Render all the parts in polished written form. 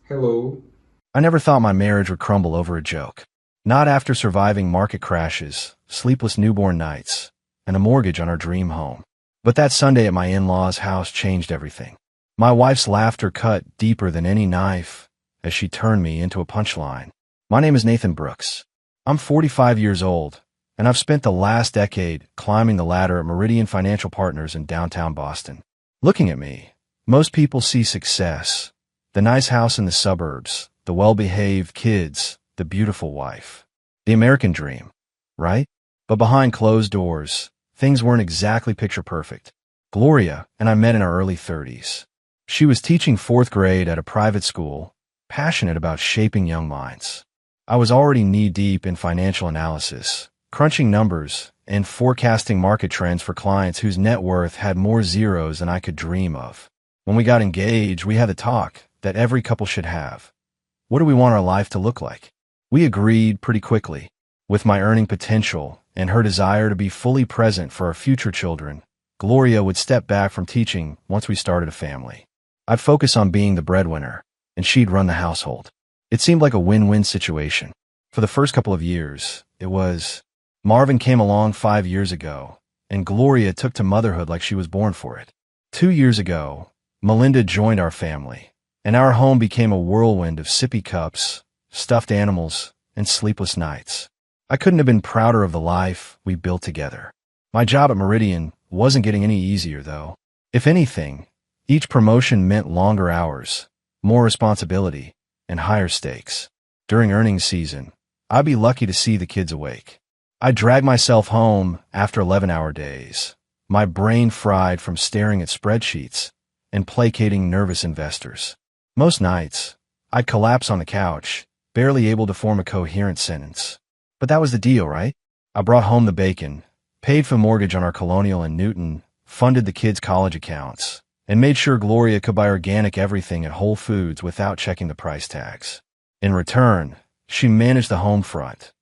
Hello. I never thought my marriage would crumble over a joke. Not after surviving market crashes, sleepless newborn nights, and a mortgage on our dream home. But that Sunday at my in-laws' house changed everything. My wife's laughter cut deeper than any knife as she turned me into a punchline. My name is Nathan Brooks. I'm 45 years old, and I've spent the last decade climbing the ladder at Meridian Financial Partners in downtown Boston. Looking at me, most people see success, the nice house in the suburbs, the well-behaved kids, the beautiful wife. The American dream, right? But behind closed doors, things weren't exactly picture perfect. Gloria and I met in our early 30s. She was teaching fourth grade at a private school, passionate about shaping young minds. I was already knee-deep in financial analysis, crunching numbers, and forecasting market trends for clients whose net worth had more zeros than I could dream of. When we got engaged, we had the talk that every couple should have. What do we want our life to look like? We agreed pretty quickly. With my earning potential and her desire to be fully present for our future children, Gloria would step back from teaching once we started a family. I'd focus on being the breadwinner, and she'd run the household. It seemed like a win-win situation. For the first couple of years, it was. Marvin came along 5 years ago, and Gloria took to motherhood like she was born for it. 2 years ago, Melinda joined our family, and our home became a whirlwind of sippy cups, stuffed animals, and sleepless nights. I couldn't have been prouder of the life we built together. My job at Meridian wasn't getting any easier, though. If anything, each promotion meant longer hours, more responsibility, and higher stakes. During earnings season, I'd be lucky to see the kids awake. I'd drag myself home after 11-hour days, my brain fried from staring at spreadsheets and placating nervous investors. Most nights, I'd collapse on the couch, barely able to form a coherent sentence. But that was the deal, right? I brought home the bacon, paid for mortgage on our Colonial in Newton, funded the kids' college accounts, and made sure Gloria could buy organic everything at Whole Foods without checking the price tags. In return, she managed the home front,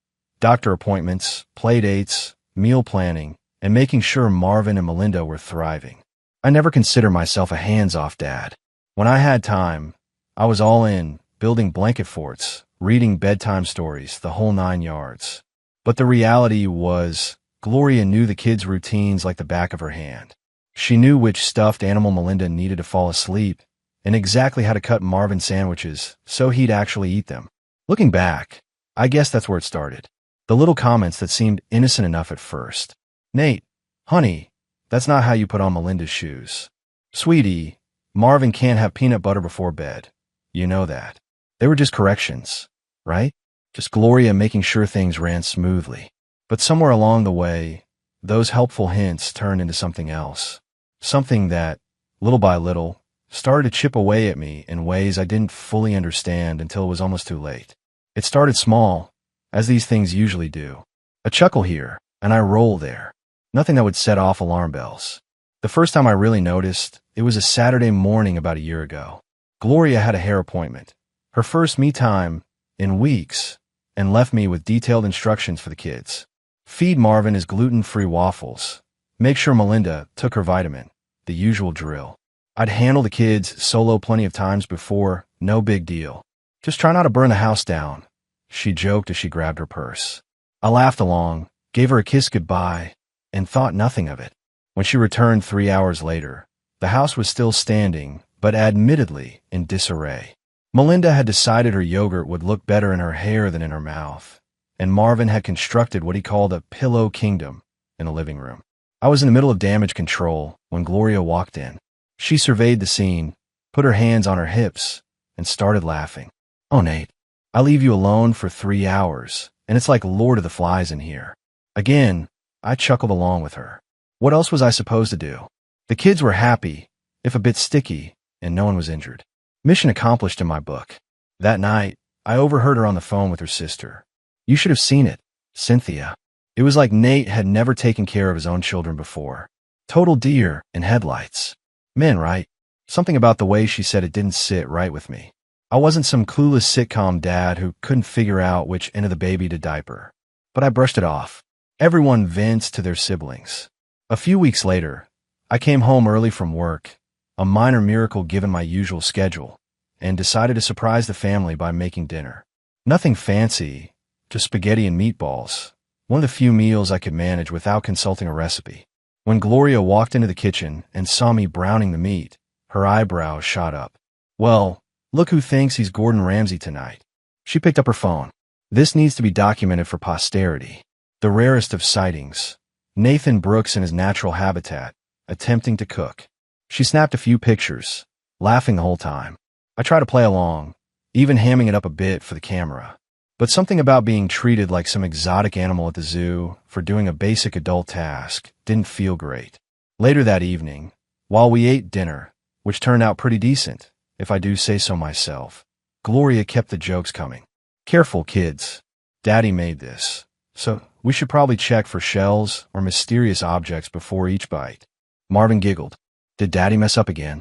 doctor appointments, play dates, meal planning, and making sure Marvin and Melinda were thriving. I never considered myself a hands-off dad. When I had time, I was all in, building blanket forts, reading bedtime stories, the whole 9 yards. But the reality was, Gloria knew the kids' routines like the back of her hand. She knew which stuffed animal Melinda needed to fall asleep, and exactly how to cut Marvin sandwiches so he'd actually eat them. Looking back, I guess that's where it started. The little comments that seemed innocent enough at first. Nate, honey, that's not how you put on Melinda's shoes. Sweetie, Marvin can't have peanut butter before bed. You know that. They were just corrections, right? Just Gloria making sure things ran smoothly. But somewhere along the way, those helpful hints turned into something else. Something that, little by little, started to chip away at me in ways I didn't fully understand until it was almost too late. It started small, as these things usually do. A chuckle here, and I roll there. Nothing that would set off alarm bells. The first time I really noticed, it was a Saturday morning about a year ago. Gloria had a hair appointment, her first me time in weeks, and left me with detailed instructions for the kids. Feed Marvin his gluten-free waffles. Make sure Melinda took her vitamin. The usual drill. I'd handle the kids solo plenty of times before, no big deal. Just try not to burn the house down, she joked as she grabbed her purse. I laughed along, gave her a kiss goodbye, and thought nothing of it. When she returned 3 hours later, the house was still standing, but admittedly in disarray. Melinda had decided her yogurt would look better in her hair than in her mouth, and Marvin had constructed what he called a pillow kingdom in the living room. I was in the middle of damage control when Gloria walked in. She surveyed the scene, put her hands on her hips, and started laughing. Oh, Nate, I leave you alone for 3 hours, and it's like Lord of the Flies in here. Again, I chuckled along with her. What else was I supposed to do? The kids were happy, if a bit sticky, and no one was injured. Mission accomplished in my book. That night, I overheard her on the phone with her sister. You should have seen it, Cynthia. It was like Nate had never taken care of his own children before. Total deer in headlights. Men, right? Something about the way she said it didn't sit right with me. I wasn't some clueless sitcom dad who couldn't figure out which end of the baby to diaper. But I brushed it off. Everyone vents to their siblings. A few weeks later, I came home early from work, a minor miracle given my usual schedule, and decided to surprise the family by making dinner. Nothing fancy, just spaghetti and meatballs, one of the few meals I could manage without consulting a recipe. When Gloria walked into the kitchen and saw me browning the meat, her eyebrows shot up. "Well, look who thinks he's Gordon Ramsay tonight." She picked up her phone. "This needs to be documented for posterity." The rarest of sightings. Nathan Brooks in his natural habitat, attempting to cook. She snapped a few pictures, laughing the whole time. I tried to play along, even hamming it up a bit for the camera. But something about being treated like some exotic animal at the zoo for doing a basic adult task didn't feel great. Later that evening, while we ate dinner, which turned out pretty decent, if I do say so myself, Gloria kept the jokes coming. "Careful, kids. Daddy made this, so we should probably check for shells or mysterious objects before each bite." Marvin giggled. "Did Daddy mess up again?"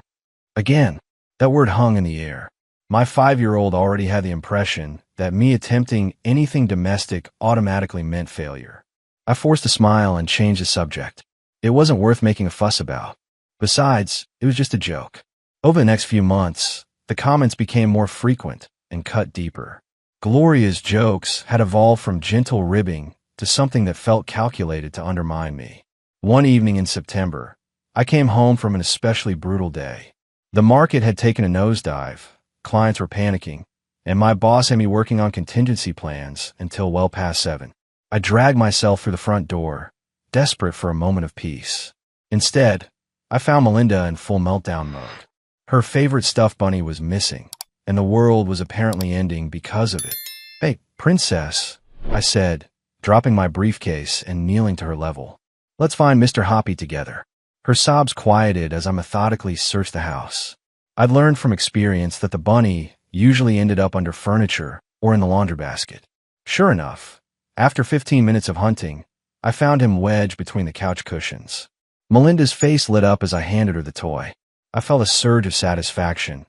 Again. That word hung in the air. My 5-year-old already had the impression that me attempting anything domestic automatically meant failure. I forced a smile and changed the subject. It wasn't worth making a fuss about. Besides, it was just a joke. Over the next few months, the comments became more frequent and cut deeper. Gloria's jokes had evolved from gentle ribbing to something that felt calculated to undermine me. One evening in September, I came home from an especially brutal day. The market had taken a nosedive, clients were panicking, and my boss had me working on contingency plans until well past 7. I dragged myself through the front door, desperate for a moment of peace. Instead, I found Melinda in full meltdown mode. Her favorite stuffed bunny was missing, and the world was apparently ending because of it. "Hey, princess," I said, dropping my briefcase and kneeling to her level. "Let's find Mr. Hoppy together." Her sobs quieted as I methodically searched the house. I'd learned from experience that the bunny usually ended up under furniture or in the laundry basket. Sure enough, after 15 minutes of hunting, I found him wedged between the couch cushions. Melinda's face lit up as I handed her the toy. I felt a surge of satisfaction.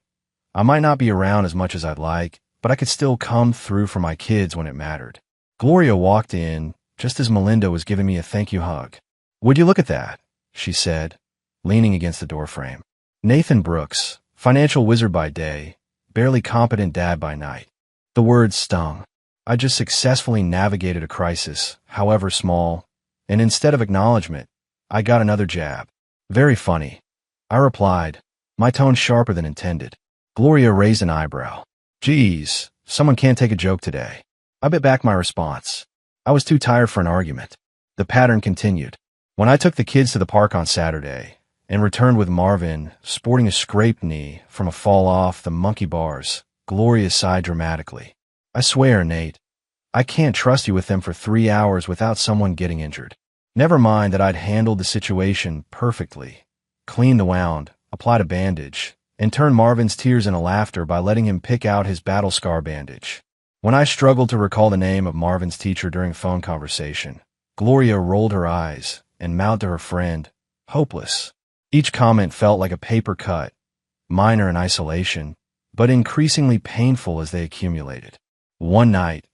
I might not be around as much as I'd like, but I could still come through for my kids when it mattered. Gloria walked in just as Melinda was giving me a thank you hug. "Would you look at that?" she said, leaning against the doorframe. Nathan Brooks, financial wizard by day, barely competent dad by night. The words stung. I just successfully navigated a crisis, however small, and instead of acknowledgement, I got another jab. "Very funny," I replied, my tone sharper than intended. Gloria raised an eyebrow. "Geez, someone can't take a joke today." I bit back my response. I was too tired for an argument. The pattern continued. When I took the kids to the park on Saturday and returned with Marvin sporting a scraped knee from a fall off the monkey bars, Gloria sighed dramatically. "I swear, Nate, I can't trust you with them for 3 hours without someone getting injured." Never mind that I'd handled the situation perfectly, cleaned the wound, applied a bandage, and turned Marvin's tears into laughter by letting him pick out his battle scar bandage. When I struggled to recall the name of Marvin's teacher during a phone conversation, Gloria rolled her eyes and mouthed to her friend, "Hopeless." Each comment felt like a paper cut, minor in isolation, but increasingly painful as they accumulated. One night,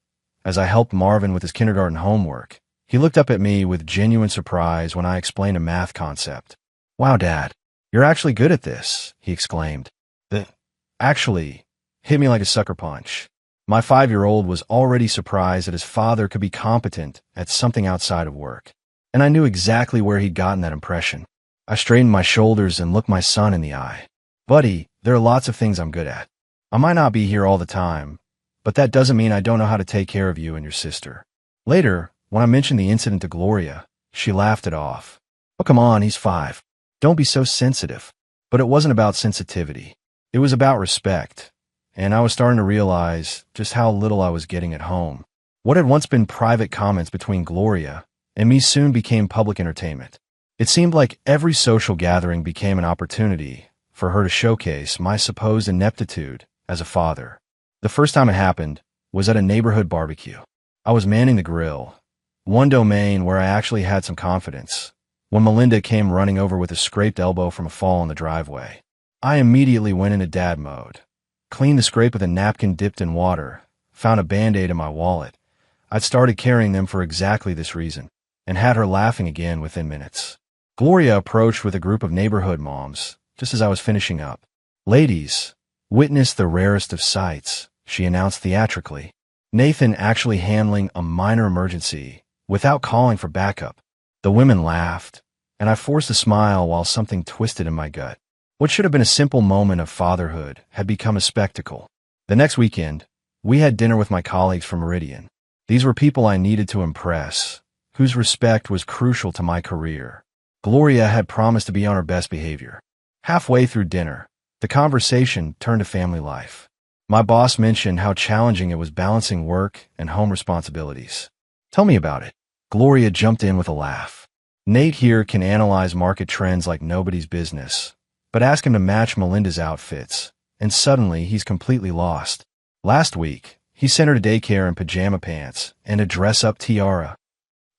as I helped Marvin with his kindergarten homework, he looked up at me with genuine surprise when I explained a math concept. "Wow, Dad, you're actually good at this," he exclaimed. "That actually hit me like a sucker punch." My 5-year-old was already surprised that his father could be competent at something outside of work, and I knew exactly where he'd gotten that impression. I straightened my shoulders and looked my son in the eye. "Buddy, there are lots of things I'm good at. I might not be here all the time, but that doesn't mean I don't know how to take care of you and your sister." Later, when I mentioned the incident to Gloria, she laughed it off. "Oh, come on, he's 5. Don't be so sensitive." But it wasn't about sensitivity. It was about respect, and I was starting to realize just how little I was getting at home. What had once been private comments between Gloria and me soon became public entertainment. It seemed like every social gathering became an opportunity for her to showcase my supposed ineptitude as a father. The first time it happened was at a neighborhood barbecue. I was manning the grill, one domain where I actually had some confidence, when Melinda came running over with a scraped elbow from a fall in the driveway. I immediately went into dad mode, cleaned the scrape with a napkin dipped in water, found a Band-Aid in my wallet. I'd started carrying them for exactly this reason, and had her laughing again within minutes. Gloria approached with a group of neighborhood moms, just as I was finishing up. "Ladies, Witness the rarest of sights, she announced theatrically. Nathan actually handling a minor emergency without calling for backup. The women laughed, and I forced a smile while something twisted in my gut. What should have been a simple moment of fatherhood had become a spectacle. The next weekend, we had dinner with my colleagues from Meridian. These were people I needed to impress, whose respect was crucial to my career. Gloria had promised to be on her best behavior. Halfway through dinner, the conversation turned to family life. My boss mentioned how challenging it was balancing work and home responsibilities. Tell me about it. Gloria jumped in with a laugh. Nate here can analyze market trends like nobody's business, but ask him to match Melinda's outfits, and suddenly he's completely lost. Last week, he sent her to daycare in pajama pants and a dress-up tiara.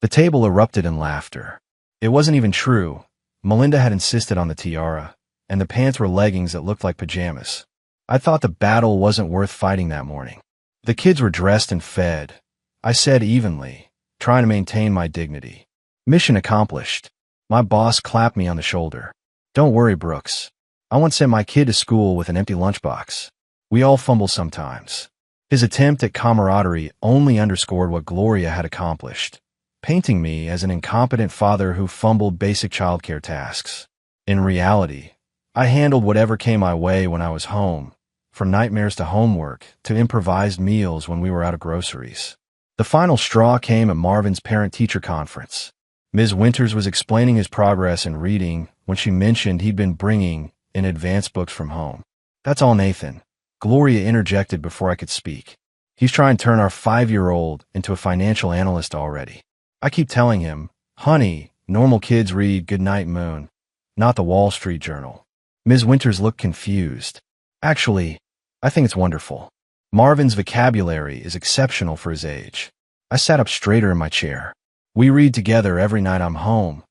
The table erupted in laughter. It wasn't even true. Melinda had insisted on the tiara, and the pants were leggings that looked like pajamas. I thought the battle wasn't worth fighting that morning. The kids were dressed and fed, I said evenly, trying to maintain my dignity. Mission accomplished. My boss clapped me on the shoulder. Don't worry, Brooks. I once sent my kid to school with an empty lunchbox. We all fumble sometimes. His attempt at camaraderie only underscored what Gloria had accomplished, painting me as an incompetent father who fumbled basic childcare tasks. In reality, I handled whatever came my way when I was home, from nightmares to homework to improvised meals when we were out of groceries. The final straw came at Marvin's parent-teacher conference. Ms. Winters was explaining his progress in reading when she mentioned he'd been bringing in advanced books from home. That's all, Nathan. Gloria interjected before I could speak. He's trying to turn our 5-year-old into a financial analyst already. I keep telling him, honey, normal kids read Goodnight Moon, not the Wall Street Journal. Ms. Winters looked confused. Actually, I think it's wonderful. Marvin's vocabulary is exceptional for his age. I sat up straighter in my chair. We read together every night I'm home,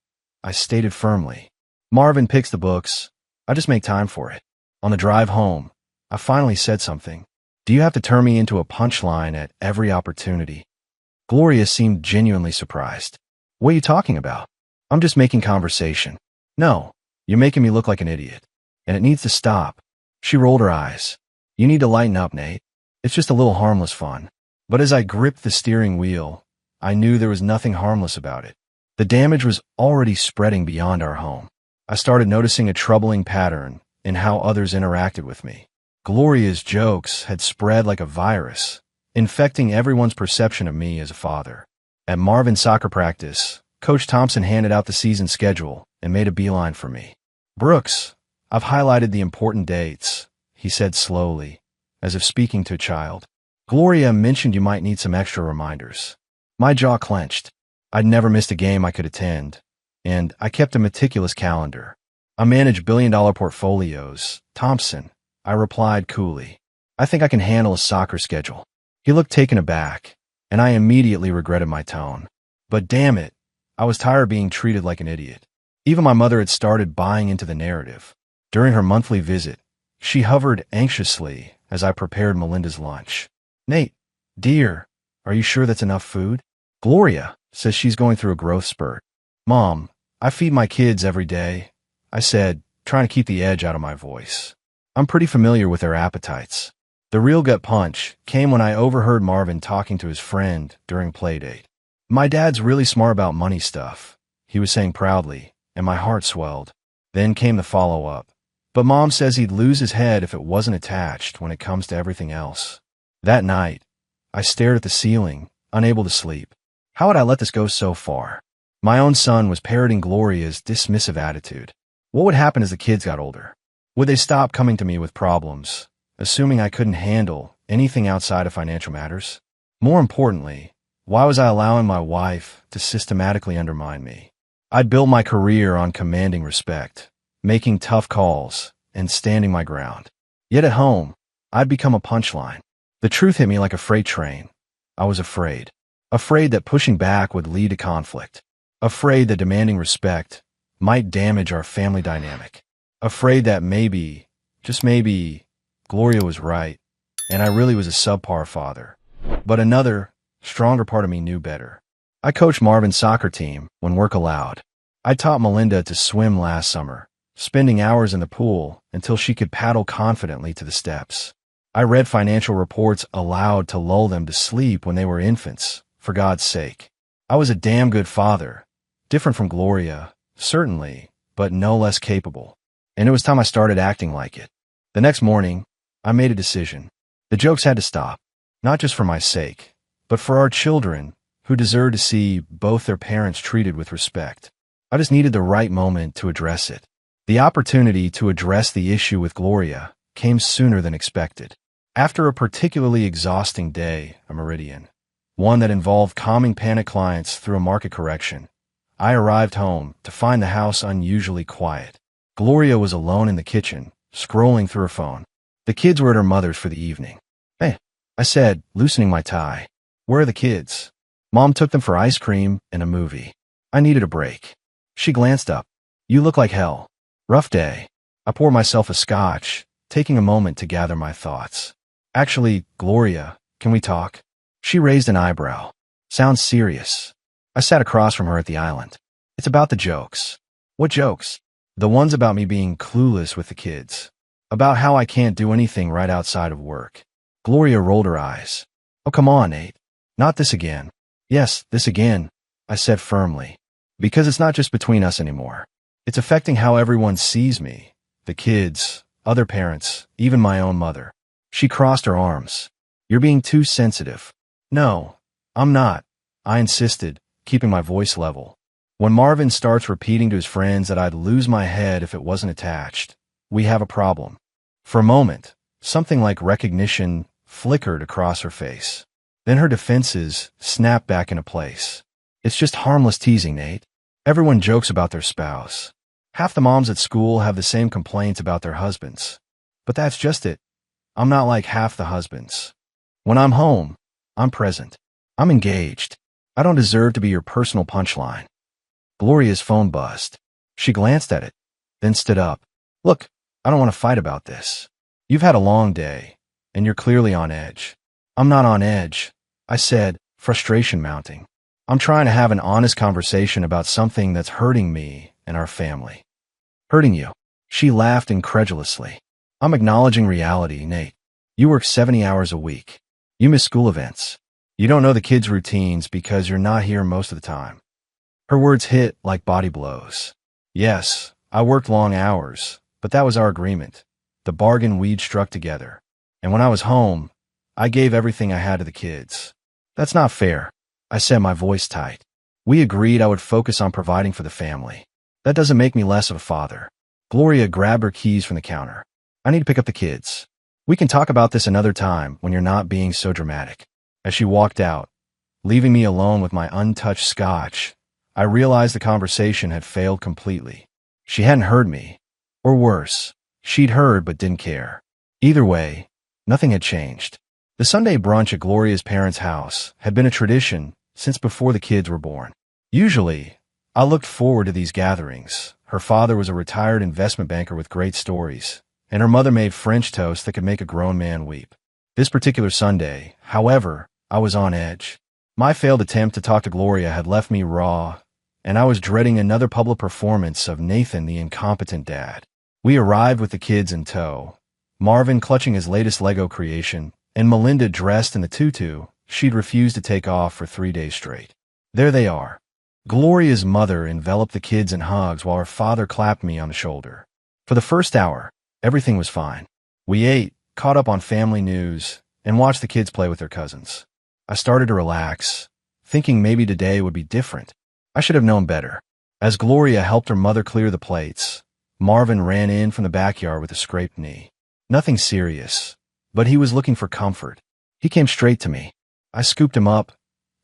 I stated firmly. Marvin picks the books. I just make time for it. On the drive home, I finally said something. Do you have to turn me into a punchline at every opportunity? Gloria seemed genuinely surprised. What are you talking about? I'm just making conversation. No, you're making me look like an idiot. And it needs to stop. She rolled her eyes. You need to lighten up, Nate. It's just a little harmless fun. But as I gripped the steering wheel, I knew there was nothing harmless about it. The damage was already spreading beyond our home. I started noticing a troubling pattern in how others interacted with me. Gloria's jokes had spread like a virus, infecting everyone's perception of me as a father. At Marvin's soccer practice, Coach Thompson handed out the season schedule and made a beeline for me. Brooks, I've highlighted the important dates, he said slowly, as if speaking to a child. Gloria mentioned you might need some extra reminders. My jaw clenched. I'd never missed a game I could attend, and I kept a meticulous calendar. I manage billion-dollar portfolios, Thompson, I replied coolly. I think I can handle a soccer schedule. He looked taken aback, and I immediately regretted my tone. But damn it, I was tired of being treated like an idiot. Even my mother had started buying into the narrative. During her monthly visit, she hovered anxiously as I prepared Melinda's lunch. Nate, dear, are you sure that's enough food? Gloria says she's going through a growth spurt. Mom, I feed my kids every day, I said, trying to keep the edge out of my voice. I'm pretty familiar with their appetites. The real gut punch came when I overheard Marvin talking to his friend during playdate. My dad's really smart about money stuff, he was saying proudly, and my heart swelled. Then came the follow-up. But Mom says he'd lose his head if it wasn't attached when it comes to everything else. That night, I stared at the ceiling, unable to sleep. How had I let this go so far? My own son was parroting Gloria's dismissive attitude. What would happen as the kids got older? Would they stop coming to me with problems, assuming I couldn't handle anything outside of financial matters? More importantly, why was I allowing my wife to systematically undermine me? I'd built my career on commanding respect, making tough calls, and standing my ground. Yet at home, I'd become a punchline. The truth hit me like a freight train. I was afraid. Afraid that pushing back would lead to conflict. Afraid that demanding respect might damage our family dynamic. Afraid that maybe, just maybe, Gloria was right, and I really was a subpar father. But another, stronger part of me knew better. I coached Marvin's soccer team when work allowed. I taught Melinda to swim last summer, spending hours in the pool until she could paddle confidently to the steps. I read financial reports aloud to lull them to sleep when they were infants, for God's sake. I was a damn good father, different from Gloria, certainly, but no less capable. And it was time I started acting like it. The next morning, I made a decision. The jokes had to stop, not just for my sake, but for our children, who deserve to see both their parents treated with respect. I just needed the right moment to address it. The opportunity to address the issue with Gloria came sooner than expected. After a particularly exhausting day, a meridian, one that involved calming panic clients through a market correction, I arrived home to find the house unusually quiet. Gloria was alone in the kitchen, scrolling through her phone. The kids were at her mother's for the evening. "Hey," I said, loosening my tie. "Where are the kids?" "Mom took them for ice cream and a movie. I needed a break." She glanced up. "You look like hell." "Rough day." I poured myself a scotch, taking a moment to gather my thoughts. "Actually, Gloria, can we talk?" She raised an eyebrow. "Sounds serious." I sat across from her at the island. "It's about the jokes." "What jokes?" "The ones about me being clueless with the kids. About how I can't do anything right outside of work." Gloria rolled her eyes. "Oh, come on, Nate. Not this again." "Yes, this again," I said firmly. "Because it's not just between us anymore. It's affecting how everyone sees me. The kids, other parents, even my own mother." She crossed her arms. "You're being too sensitive." "No, I'm not," I insisted, keeping my voice level. "When Marvin starts repeating to his friends that I'd lose my head if it wasn't attached, we have a problem." For a moment, something like recognition flickered across her face. Then her defenses snapped back into place. "It's just harmless teasing, Nate. Everyone jokes about their spouse. Half the moms at school have the same complaints about their husbands. But that's just it. I'm not like half the husbands. When I'm home, I'm present. I'm engaged. I don't deserve to be your personal punchline." Gloria's phone buzzed. She glanced at it, then stood up. "Look, I don't want to fight about this. You've had a long day, and you're clearly on edge." "I'm not on edge," I said, frustration mounting. "I'm trying to have an honest conversation about something that's hurting me and our family." "Hurting you?" She laughed incredulously. "I'm acknowledging reality, Nate. You work 70 hours a week. You miss school events. You don't know the kids' routines because you're not here most of the time." Her words hit like body blows. Yes, I worked long hours, but that was our agreement, the bargain we'd struck together. And when I was home, I gave everything I had to the kids. "That's not fair," I said, my voice tight. "We agreed I would focus on providing for the family. That doesn't make me less of a father." Gloria grabbed her keys from the counter. "I need to pick up the kids. We can talk about this another time when you're not being so dramatic." As she walked out, leaving me alone with my untouched scotch, I realized the conversation had failed completely. She hadn't heard me. Or worse, she'd heard but didn't care. Either way, nothing had changed. The Sunday brunch at Gloria's parents' house had been a tradition since before the kids were born. Usually, I looked forward to these gatherings. Her father was a retired investment banker with great stories, and her mother made French toast that could make a grown man weep. This particular Sunday, however, I was on edge. My failed attempt to talk to Gloria had left me raw, and I was dreading another public performance of Nathan the incompetent dad. We arrived with the kids in tow, Marvin clutching his latest Lego creation, and Melinda dressed in the tutu she'd refused to take off for 3 days straight. There they are. Gloria's mother enveloped the kids in hugs while her father clapped me on the shoulder. For the first hour, everything was fine. We ate, caught up on family news, and watched the kids play with their cousins. I started to relax, thinking maybe today would be different. I should have known better. As Gloria helped her mother clear the plates, Marvin ran in from the backyard with a scraped knee. Nothing serious, but he was looking for comfort. He came straight to me. I scooped him up,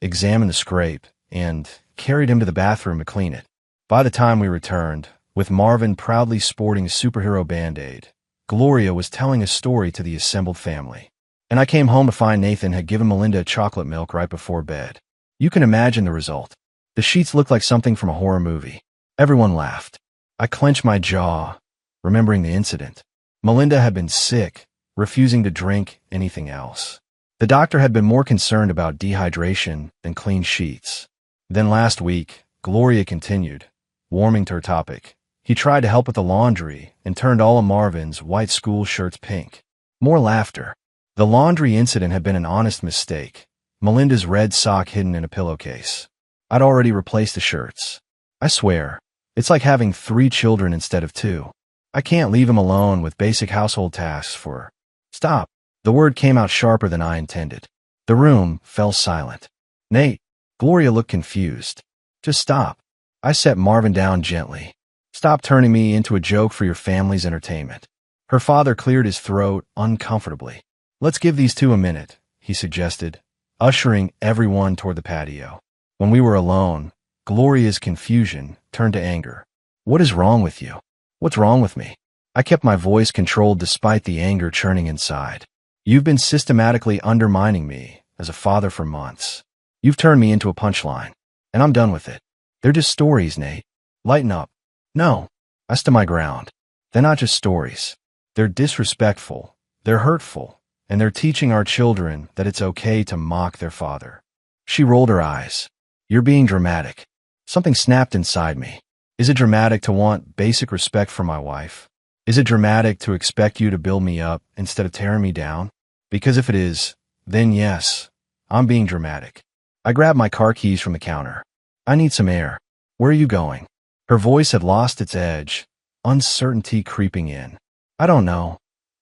examined the scrape, and carried him to the bathroom to clean it. By the time we returned, with Marvin proudly sporting a superhero Band-Aid, Gloria was telling a story to the assembled family. And I came home to find Nathan had given Melinda chocolate milk right before bed. You can imagine the result. The sheets looked like something from a horror movie. Everyone laughed. I clenched my jaw, remembering the incident. Melinda had been sick, refusing to drink anything else. The doctor had been more concerned about dehydration than clean sheets. Then last week, Gloria continued, warming to her topic. He tried to help with the laundry and turned all of Marvin's white school shirts pink. More laughter. The laundry incident had been an honest mistake. Melinda's red sock hidden in a pillowcase. I'd already replaced the shirts. I swear, it's like having 3 children instead of 2. I can't leave him alone with basic household tasks for... Stop. The word came out sharper than I intended. The room fell silent. Nate. Gloria looked confused. Just stop. I set Marvin down gently. Stop turning me into a joke for your family's entertainment. Her father cleared his throat uncomfortably. Let's give these 2 a minute, he suggested, ushering everyone toward the patio. When we were alone, Gloria's confusion turned to anger. What is wrong with you? What's wrong with me? I kept my voice controlled despite the anger churning inside. You've been systematically undermining me as a father for months. You've turned me into a punchline, and I'm done with it. They're just stories, Nate. Lighten up. No. I stood my ground. They're not just stories. They're disrespectful. They're hurtful. And they're teaching our children that it's okay to mock their father. She rolled her eyes. You're being dramatic. Something snapped inside me. Is it dramatic to want basic respect for my wife? Is it dramatic to expect you to build me up instead of tearing me down? Because if it is, then yes, I'm being dramatic. I grabbed my car keys from the counter. I need some air. Where are you going? Her voice had lost its edge, uncertainty creeping in. I don't know,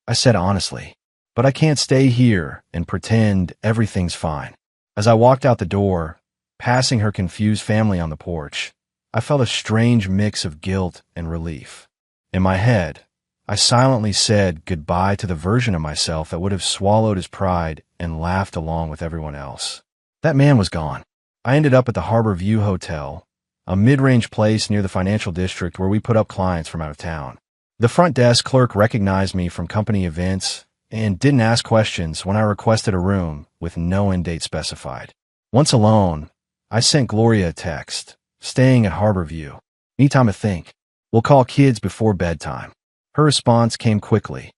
I said honestly, but I can't stay here and pretend everything's fine. As I walked out the door, passing her confused family on the porch, I felt a strange mix of guilt and relief. In my head, I silently said goodbye to the version of myself that would have swallowed his pride and laughed along with everyone else. That man was gone. I ended up at the Harbor View Hotel, a mid-range place near the financial district where we put up clients from out of town. The front desk clerk recognized me from company events and didn't ask questions when I requested a room with no end date specified. Once alone, I sent Gloria a text, staying at Harbor View. Need time to think. We'll call kids before bedtime. Her response came quickly.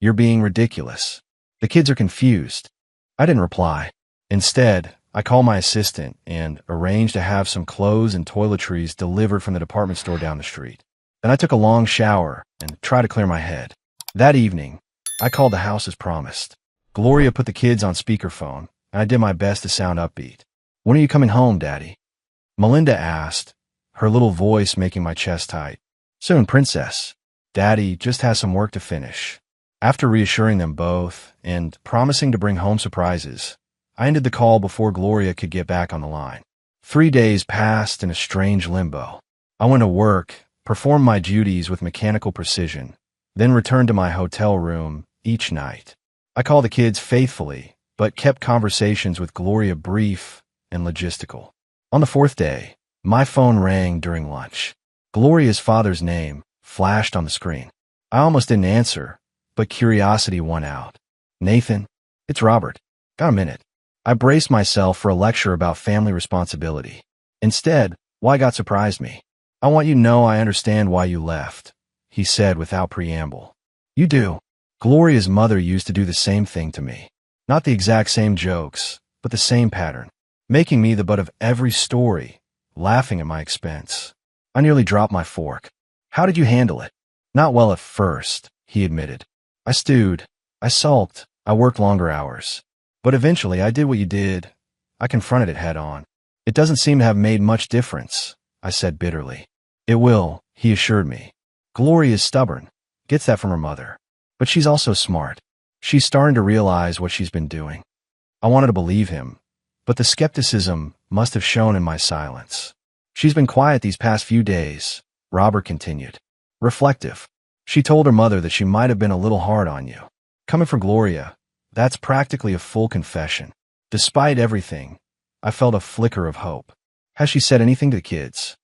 You're being ridiculous. The kids are confused. I didn't reply. Instead, I called my assistant and arranged to have some clothes and toiletries delivered from the department store down the street. Then I took a long shower and tried to clear my head. That evening, I called the house as promised. Gloria put the kids on speakerphone, and I did my best to sound upbeat. When are you coming home, Daddy? Melinda asked, her little voice making my chest tight. Soon, Princess. Daddy just has some work to finish. After reassuring them both and promising to bring home surprises, I ended the call before Gloria could get back on the line. 3 days passed in a strange limbo. I went to work, performed my duties with mechanical precision, then returned to my hotel room each night. I called the kids faithfully, but kept conversations with Gloria brief and logistical. On the 4th day, my phone rang during lunch. Gloria's father's name flashed on the screen. I almost didn't answer, but curiosity won out. Nathan, it's Robert. Got a minute? I braced myself for a lecture about family responsibility. Instead, Wygott surprised me. I want you to know I understand why you left, he said without preamble. You do. Gloria's mother used to do the same thing to me. Not the exact same jokes, but the same pattern, making me the butt of every story, laughing at my expense. I nearly dropped my fork. How did you handle it? Not well at first, he admitted. I stewed. I sulked. I worked longer hours. But eventually I did what you did. I confronted it head on. It doesn't seem to have made much difference, I said bitterly. It will, he assured me. Gloria is stubborn. Gets that from her mother. But she's also smart. She's starting to realize what she's been doing. I wanted to believe him, but the skepticism must have shown in my silence. She's been quiet these past few days, Robert continued. Reflective. She told her mother that she might have been a little hard on you. Coming from Gloria, that's practically a full confession. Despite everything, I felt a flicker of hope. Has she said anything to the kids?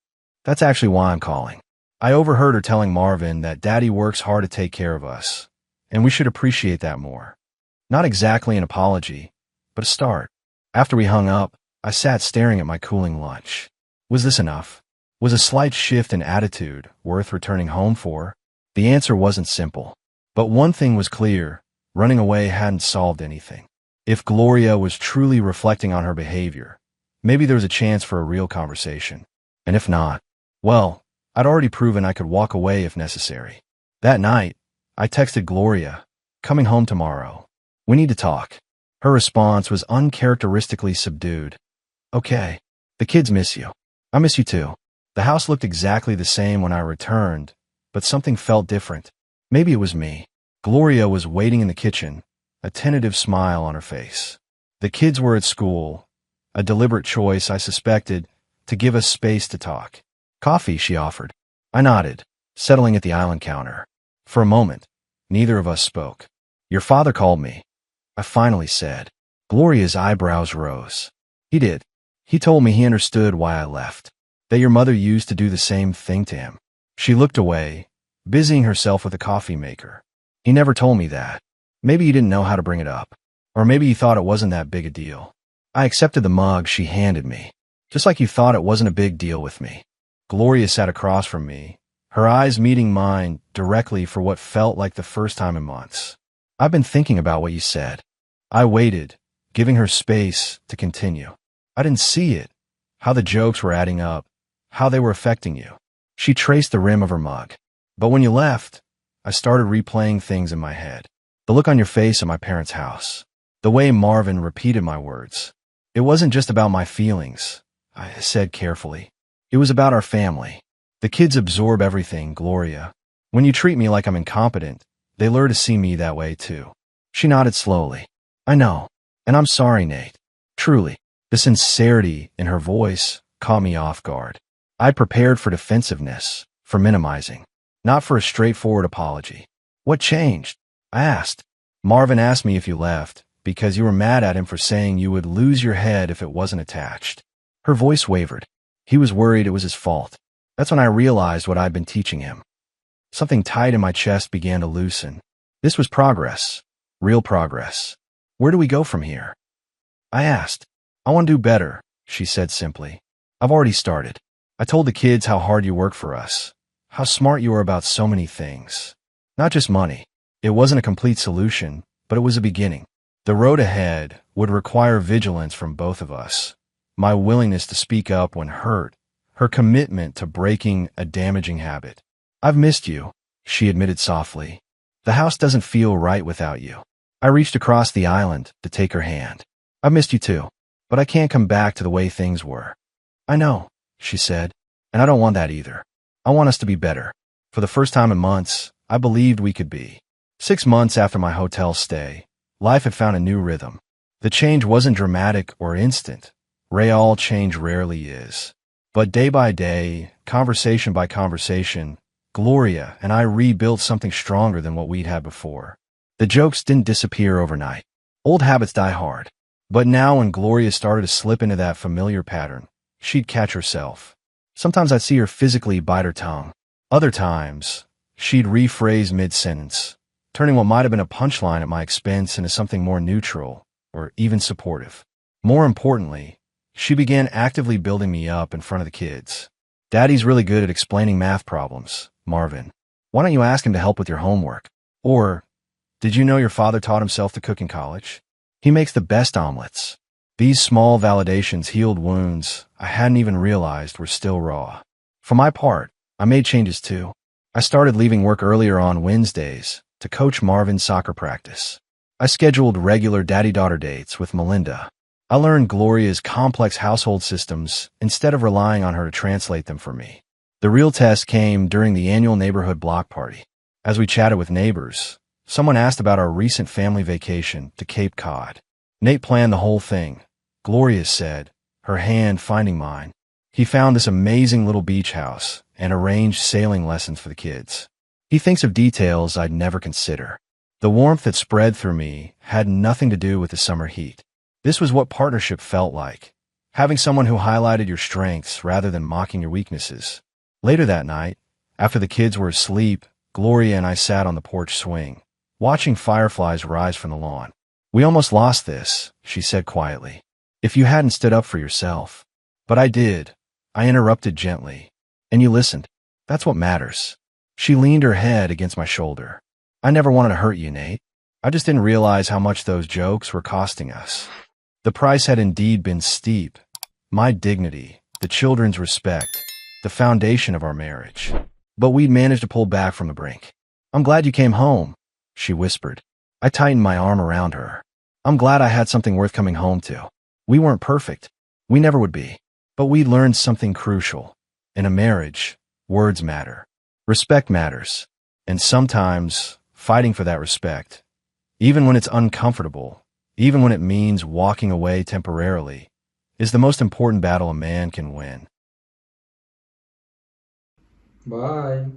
That's actually why I'm calling. I overheard her telling Marvin that Daddy works hard to take care of us, and we should appreciate that more. Not exactly an apology, but a start. After we hung up, I sat staring at my cooling lunch. Was this enough? Was a slight shift in attitude worth returning home for? The answer wasn't simple. But one thing was clear. Running away hadn't solved anything. If Gloria was truly reflecting on her behavior, maybe there was a chance for a real conversation. And if not, well, I'd already proven I could walk away if necessary. That night, I texted Gloria, "Coming home tomorrow. We need to talk." Her response was uncharacteristically subdued. "Okay. The kids miss you. I miss you too." The house looked exactly the same when I returned, but something felt different. Maybe it was me. Gloria was waiting in the kitchen, a tentative smile on her face. The kids were at school, a deliberate choice, I suspected, to give us space to talk. "Coffee," she offered. I nodded, settling at the island counter. For a moment, neither of us spoke. "Your father called me," I finally said. Gloria's eyebrows rose. "He did. He told me he understood why I left. That your mother used to do the same thing to him." She looked away, busying herself with a coffee maker. "He never told me that. Maybe he didn't know how to bring it up. Or maybe he thought it wasn't that big a deal." I accepted the mug she handed me. "Just like you thought it wasn't a big deal with me." Gloria sat across from me, her eyes meeting mine directly for what felt like the first time in months. "I've been thinking about what you said." I waited, giving her space to continue. "I didn't see it, how the jokes were adding up, how they were affecting you." She traced the rim of her mug. "But when you left, I started replaying things in my head. The look on your face at my parents' house. The way Marvin repeated my words. It wasn't just about my feelings," I said carefully. "It was about our family. The kids absorb everything, Gloria. When you treat me like I'm incompetent, they learn to see me that way too." She nodded slowly. "I know. And I'm sorry, Nate. Truly." The sincerity in her voice caught me off guard. I'd prepared for defensiveness, for minimizing, not for a straightforward apology. "What changed?" I asked. "Marvin asked me if you left, because you were mad at him for saying you would lose your head if it wasn't attached." Her voice wavered. "He was worried it was his fault." That's when I realized what I'd been teaching him. Something tight in my chest began to loosen. This was progress. Real progress. "Where do we go from here?" I asked. "I want to do better," she said simply. "I've already started. I told the kids how hard you work for us, how smart you are about so many things. Not just money. It wasn't a complete solution, but it was a beginning. The road ahead would require vigilance from both of us. My willingness to speak up when hurt, her commitment to breaking a damaging habit. "I've missed you," she admitted softly. "The house doesn't feel right without you." I reached across the island to take her hand. "I've missed you too, but I can't come back to the way things were." "I know," she said, "and I don't want that either. I want us to be better." For the first time in months, I believed we could be. 6 months after my hotel stay, life had found a new rhythm. The change wasn't dramatic or instant. Real change rarely is. But day by day, conversation by conversation, Gloria and I rebuilt something stronger than what we'd had before. The jokes didn't disappear overnight. Old habits die hard. But now when Gloria started to slip into that familiar pattern, she'd catch herself. Sometimes I'd see her physically bite her tongue. Other times, she'd rephrase mid-sentence, turning what might have been a punchline at my expense into something more neutral or even supportive. More importantly, she began actively building me up in front of the kids. "Daddy's really good at explaining math problems, Marvin. Why don't you ask him to help with your homework?" Or, "Did you know your father taught himself to cook in college? He makes the best omelets." These small validations healed wounds I hadn't even realized were still raw. For my part, I made changes too. I started leaving work earlier on Wednesdays to coach Marvin's soccer practice. I scheduled regular daddy-daughter dates with Melinda. I learned Gloria's complex household systems instead of relying on her to translate them for me. The real test came during the annual neighborhood block party. As we chatted with neighbors, someone asked about our recent family vacation to Cape Cod. "Nate planned the whole thing," Gloria said, her hand finding mine. "He found this amazing little beach house and arranged sailing lessons for the kids. He thinks of details I'd never consider." The warmth that spread through me had nothing to do with the summer heat. This was what partnership felt like, having someone who highlighted your strengths rather than mocking your weaknesses. Later that night, after the kids were asleep, Gloria and I sat on the porch swing, watching fireflies rise from the lawn. "We almost lost this," she said quietly, "if you hadn't stood up for yourself." "But I did," I interrupted gently. "And you listened. That's what matters." She leaned her head against my shoulder. "I never wanted to hurt you, Nate. I just didn't realize how much those jokes were costing us." The price had indeed been steep. My dignity, the children's respect, the foundation of our marriage. But we'd managed to pull back from the brink. "I'm glad you came home," she whispered. I tightened my arm around her. "I'm glad I had something worth coming home to. We weren't perfect. We never would be. But we learned something crucial. In a marriage, words matter. Respect matters. And sometimes, fighting for that respect, even when it's uncomfortable, even when it means walking away temporarily, is the most important battle a man can win." Bye.